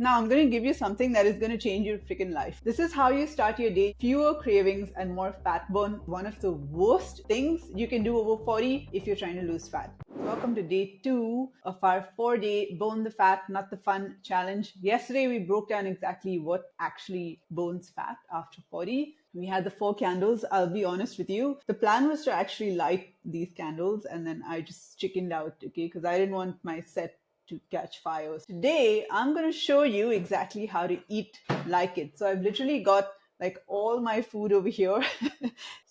Now I'm going to give you something that is going to change your freaking life. This is how you start your day. Fewer cravings and more fat burn. One of the worst things you can do over 40 if you're trying to lose fat. Welcome to day 2 of our 4-day Burn the Fat, Not the Fun challenge. Yesterday we broke down exactly what actually burns fat after 40. We had the 4 candles. I'll be honest with you. The plan was to actually light these candles and then I just chickened out, okay, because I didn't want my set to catch fires. Today, I'm going to show you exactly how to eat like it. So I've literally got like all my food over here.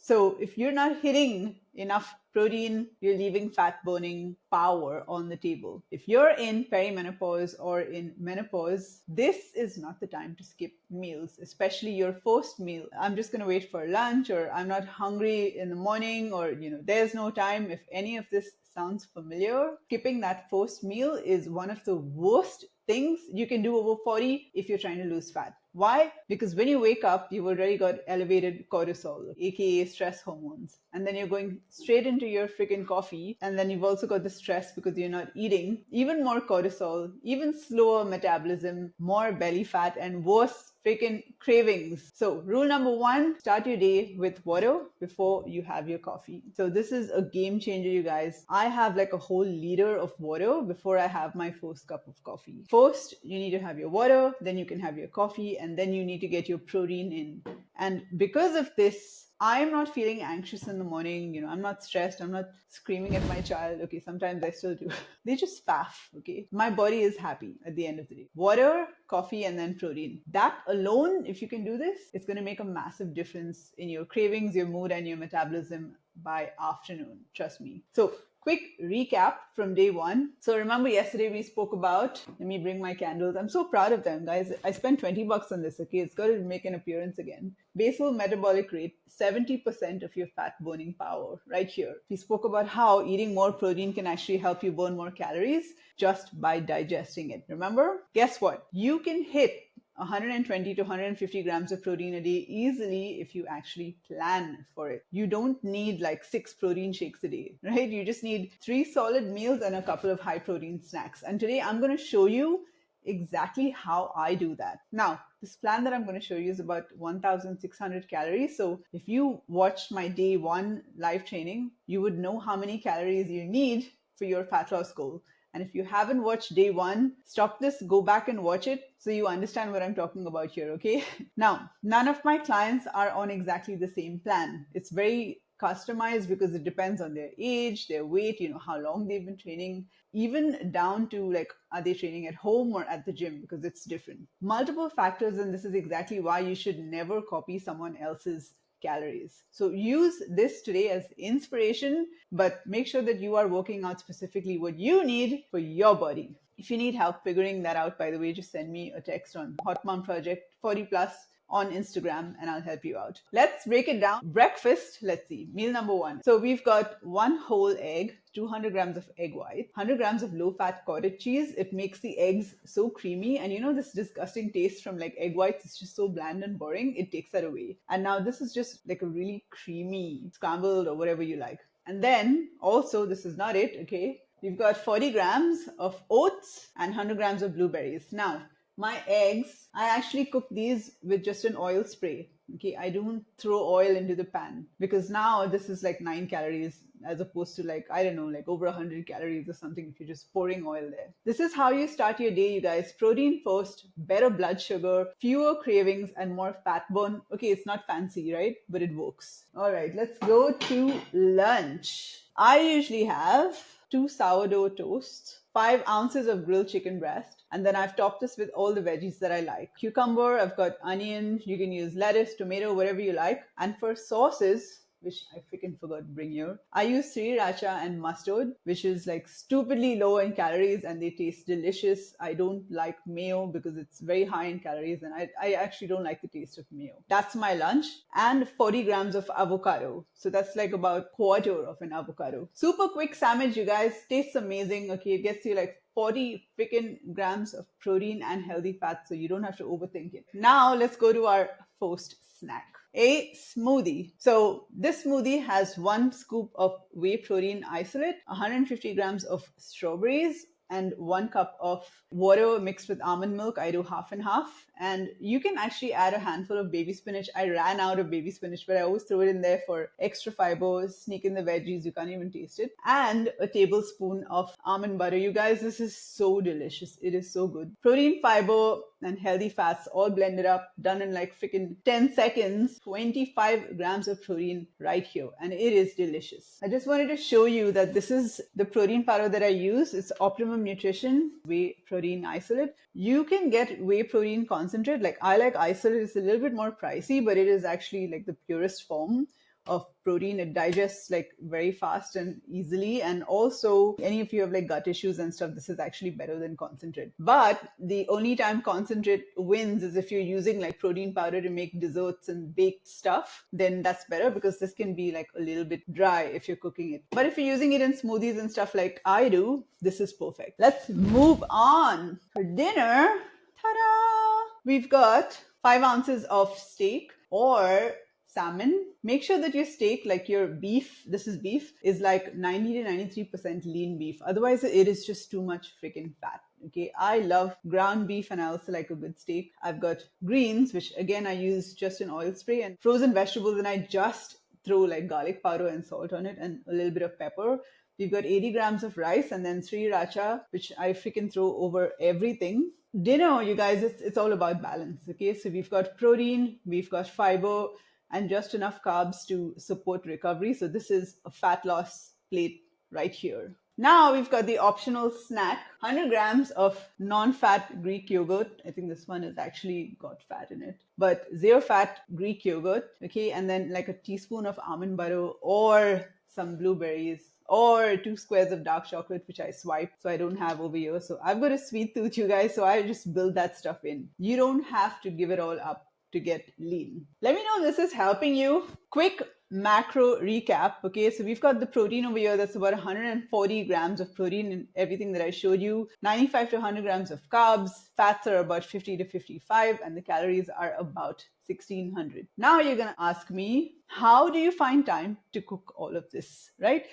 So if you're not hitting enough protein, you're leaving fat burning power on the table. If you're in perimenopause or in menopause, this is not the time to skip meals, especially your first meal. I'm just going to wait for lunch, or I'm not hungry in the morning, or there's no time. If any of this sounds familiar, skipping that first meal is one of the worst things you can do over 40 if you're trying to lose fat. Why? Because when you wake up, you've already got elevated cortisol, aka stress hormones. And then you're going straight into your freaking coffee. And then you've also got the stress because you're not eating. Even more cortisol, even slower metabolism, more belly fat, and worse freaking cravings. So rule number 1, start your day with water before you have your coffee. So this is a game changer, you guys. I have like a whole liter of water before I have my first cup of coffee. First, you need to have your water, then you can have your coffee, and then you need to get your protein in. And because of this, I'm not feeling anxious in the morning. I'm not stressed. I'm not screaming at my child. Okay, sometimes I still do. They just faff. Okay, my body is happy at the end of the day. Water, coffee, and then protein. That alone, if you can do this, it's going to make a massive difference in your cravings, your mood, and your metabolism by afternoon. Trust me. So quick recap from day 1. So remember yesterday we spoke about, let me bring my candles. I'm so proud of them, guys. I spent $20 on this, okay? It's got to make an appearance again. Basal metabolic rate, 70% of your fat burning power, right here. We spoke about how eating more protein can actually help you burn more calories just by digesting it. Remember? Guess what? You can hit 120 to 150 grams of protein a day easily if you actually plan for it. You don't need like 6 protein shakes a day, right? You just need 3 solid meals and a couple of high protein snacks. And today I'm going to show you exactly how I do that. Now, this plan that I'm going to show you is about 1,600 calories. So if you watched my day 1 live training, you would know how many calories you need for your fat loss goal. And if you haven't watched day 1, stop this, go back and watch it so you understand what I'm talking about here, okay? Now, none of my clients are on exactly the same plan. It's very customized because it depends on their age, their weight, how long they've been training, even down to like, are they training at home or at the gym, because it's different. Multiple factors, and this is exactly why you should never copy someone else's calories. So use this today as inspiration, but make sure that you are working out specifically what you need for your body. If you need help figuring that out, by the way, just send me a text on Hot Mom Project 40 plus on Instagram and I'll help you out. Let's break it down. Breakfast, let's see, meal number 1. So we've got 1 whole egg, 200 grams of egg white, 100 grams of low fat cottage cheese. It makes the eggs so creamy, and this disgusting taste from like egg whites, it's just so bland and boring. It takes that away. And now this is just like a really creamy scrambled or whatever you like. And then also, this is not it, okay? We've got 40 grams of oats and 100 grams of blueberries. Now, my eggs, I actually cook these with just an oil spray. Okay, I don't throw oil into the pan because now this is like 9 calories as opposed to like, I don't know, like over 100 calories or something if you're just pouring oil there. This is how you start your day, you guys. Protein first, better blood sugar, fewer cravings, and more fat burn. Okay, it's not fancy, right? But it works. All right, let's go to lunch. I usually have 2 sourdough toasts, 5 ounces of grilled chicken breast, and then I've topped this with all the veggies that I like. Cucumber, I've got onion, you can use lettuce, tomato, whatever you like. And for sauces, which I freaking forgot to bring here, I use sriracha and mustard, which is like stupidly low in calories and they taste delicious. I don't like mayo because it's very high in calories and I actually don't like the taste of mayo. That's my lunch. And 40 grams of avocado. So that's like about quarter of an avocado. Super quick sandwich, you guys. Tastes amazing. Okay, it gets you like 40 freaking grams of protein and healthy fat, so you don't have to overthink it. Now let's go to our first snack. A smoothie. So this smoothie has 1 scoop of whey protein isolate, 150 grams of strawberries, and 1 cup of water mixed with almond milk. I do half and half. And you can actually add a handful of baby spinach. I ran out of baby spinach, but I always throw it in there for extra fiber, sneak in the veggies, you can't even taste it. And a tablespoon of almond butter. You guys, this is so delicious. It is so good. Protein, fiber, and healthy fats all blended up, done in like freaking 10 seconds. 25 grams of protein right here, and it is delicious. I just wanted to show you that this is the protein powder that I use. It's Optimum Nutrition Whey Protein Isolate. You can get whey protein concentrate. Like I like isolate. It's a little bit more pricey, but it is actually like the purest form of protein. It digests like very fast and easily, and also any of you have like gut issues and stuff, this is actually better than concentrate. But the only time concentrate wins is if you're using like protein powder to make desserts and baked stuff, then that's better because this can be like a little bit dry if you're cooking it. But if you're using it in smoothies and stuff like I do, this is perfect. Let's move on. For dinner, ta-da, we've got 5 ounces of steak or salmon. Make sure that your steak, like your beef, this is beef, is like 90 to 93% lean beef. Otherwise, it is just too much freaking fat. Okay, I love ground beef and I also like a good steak. I've got greens, which again I use just an oil spray, and frozen vegetables, and I just throw like garlic powder and salt on it and a little bit of pepper. We've got 80 grams of rice and then sriracha, which I freaking throw over everything. Dinner, you guys, it's all about balance. Okay, so we've got protein, we've got fiber, and just enough carbs to support recovery. So this is a fat loss plate right here. Now we've got the optional snack, 100 grams of non-fat Greek yogurt. I think this one has actually got fat in it, but 0 fat Greek yogurt. Okay, and then like a teaspoon of almond butter or some blueberries or 2 squares of dark chocolate, which I swipe so I don't have over here. So I've got a sweet tooth, you guys, so I just build that stuff in. You don't have to give it all up to get lean. Let me know if this is helping you. Quick macro recap. Okay, so we've got the protein over here. That's about 140 grams of protein in everything that I showed you. 95 to 100 grams of carbs. Fats are about 50 to 55, and the calories are about 1600. Now you're gonna ask me, how do you find time to cook all of this, right?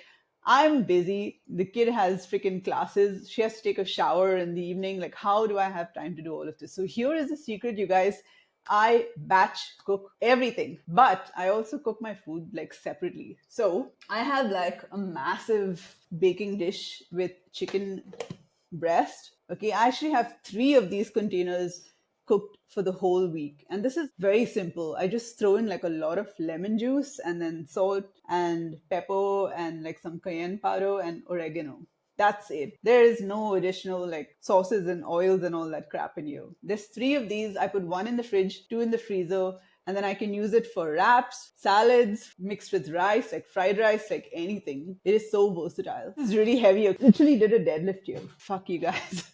I'm busy. The kid has freaking classes. She has to take a shower in the evening. Like, how do I have time to do all of this? So here is the secret, you guys. I batch cook everything, but I also cook my food like separately. So I have like a massive baking dish with chicken breast. Okay, I actually have 3 of these containers cooked for the whole week. And this is very simple. I just throw in like a lot of lemon juice and then salt and pepper and like some cayenne powder and oregano. That's it. There is no additional like sauces and oils and all that crap in here. There's 3 of these. I put 1 in the fridge, 2 in the freezer, and then I can use it for wraps, salads, mixed with rice, like fried rice, like anything. It is so versatile. This is really heavy. I literally did a deadlift here. Fuck you guys.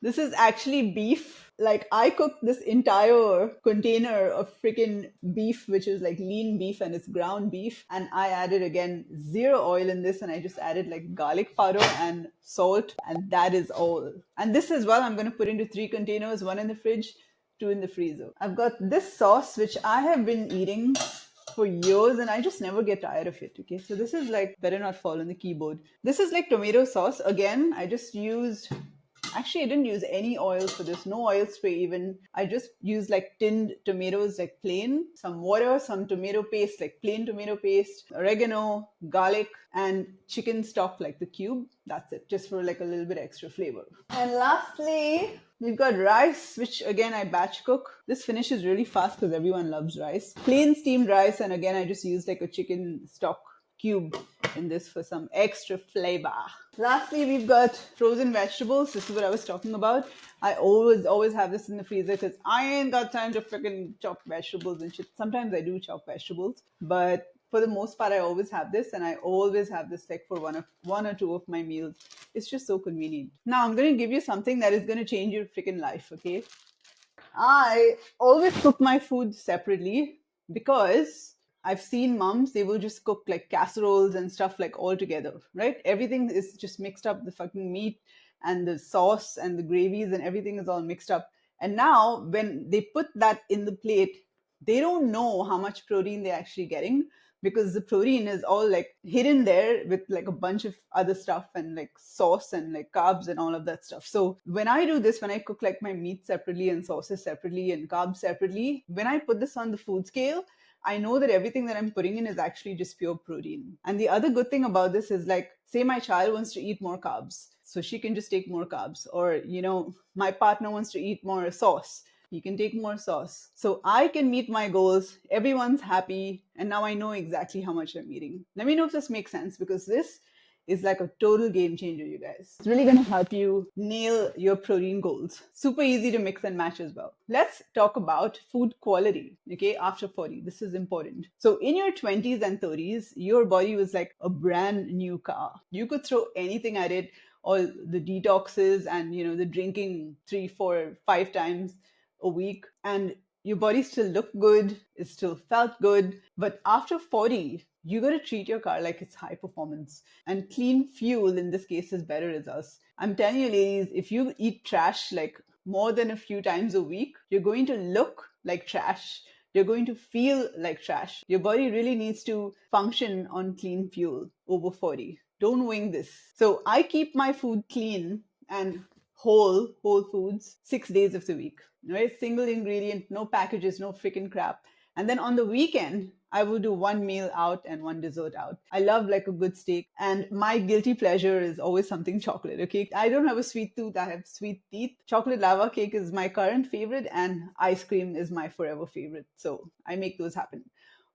This is actually beef. Like I cooked this entire container of freaking beef, which is like lean beef and it's ground beef. And I added again 0 oil in this, and I just added like garlic powder and salt, and that is all. And this as well, I'm going to put into 3 containers, 1 in the fridge, 2 in the freezer. I've got this sauce, which I have been eating for years and I just never get tired of it. Okay, so this is like, better not fall on the keyboard. This is like tomato sauce. Again, I just used, actually I didn't use any oil for this, no oil spray even. I just used like tinned tomatoes, like plain, some water, some tomato paste, like plain tomato paste, oregano, garlic, and chicken stock, like the cube. That's it, just for like a little bit extra flavor. And lastly, we've got rice, which again I batch cook. This finishes really fast because everyone loves rice. Plain steamed rice, and again I just used like a chicken stock cube in this for some extra flavor. Lastly, we've got frozen vegetables. This is what I was talking about. I always have this in the freezer because I ain't got time to freaking chop vegetables and shit. Sometimes I do chop vegetables, but for the most part, I always have this, and I always have this like for one or 2 of my meals. It's just so convenient. Now I'm going to give you something that is going to change your freaking life, okay? I always cook my food separately because I've seen moms, they will just cook like casseroles and stuff like all together, right? Everything is just mixed up, the fucking meat and the sauce and the gravies and everything is all mixed up. And now when they put that in the plate, they don't know how much protein they're actually getting. because the protein is all like hidden there with like a bunch of other stuff and like sauce and like carbs and all of that stuff. So when I do this, when I cook like my meat separately and sauces separately and carbs separately, when I put this on the food scale, I know that everything that I'm putting in is actually just pure protein. And the other good thing about this is, like, say my child wants to eat more carbs, so she can just take more carbs. Or, my partner wants to eat more sauce, you can take more sauce. So I can meet my goals, everyone's happy, and now I know exactly how much I'm eating. Let me know if this makes sense, because this is like a total game changer, you guys. It's really going to help you nail your protein goals. Super easy to mix and match as well. Let's talk about food quality, okay, after 40. This is important. So in your 20s and 30s, your body was like a brand new car. You could throw anything at it, all the detoxes and, the drinking 3, 4, 5 times a week, and your body still looked good, it still felt good. But after 40, you got to treat your car like it's high performance, and clean fuel in this case is better results. I'm telling you, ladies, if you eat trash like more than a few times a week, you're going to look like trash, you're going to feel like trash. Your body really needs to function on clean fuel over 40. Don't wing this. So I keep my food clean and whole foods 6 days of the week, right? Single ingredient, no packages, no freaking crap. And then on the weekend, I will do one meal out and one dessert out. I love like a good steak, and my guilty pleasure is always something chocolate. Okay, I don't have a sweet tooth, I have sweet teeth. Chocolate lava cake is my current favorite, and ice cream is my forever favorite. So I make those happen.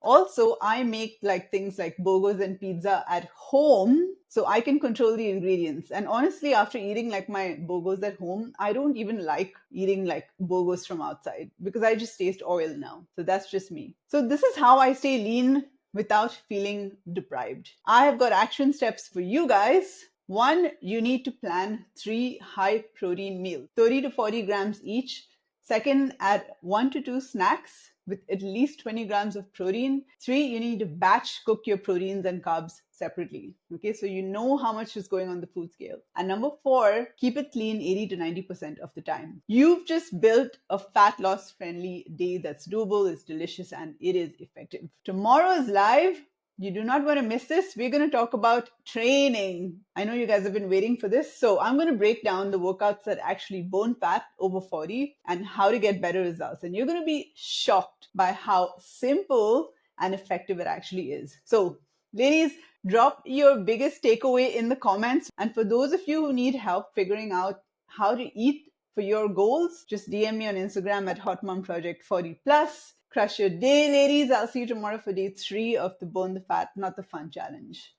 Also, I make like things like burgers and pizza at home, so I can control the ingredients. And honestly, after eating like my burgers at home, I don't even like eating like burgers from outside, because I just taste oil now. So that's just me. So this is how I stay lean without feeling deprived. I have got action steps for you guys. One, you need to plan 3 high protein meals, 30 to 40 grams each. Second, add 1 to 2 snacks with at least 20 grams of protein. 3, you need to batch cook your proteins and carbs separately. Okay, so you know how much is going on the food scale. And number 4, keep it clean 80 to 90% of the time. You've just built a fat loss friendly day that's doable, it's delicious, and it is effective. Tomorrow is live. You do not want to miss this. We're going to talk about training. I know you guys have been waiting for this. So I'm going to break down the workouts that actually burn fat over 40 and how to get better results. And you're going to be shocked by how simple and effective it actually is. So ladies, drop your biggest takeaway in the comments. And for those of you who need help figuring out how to eat for your goals, just DM me on Instagram at HotMomProject40+. Crush your day, ladies. I'll see you tomorrow for day 3 of the Burn the Fat, Not the Fun challenge.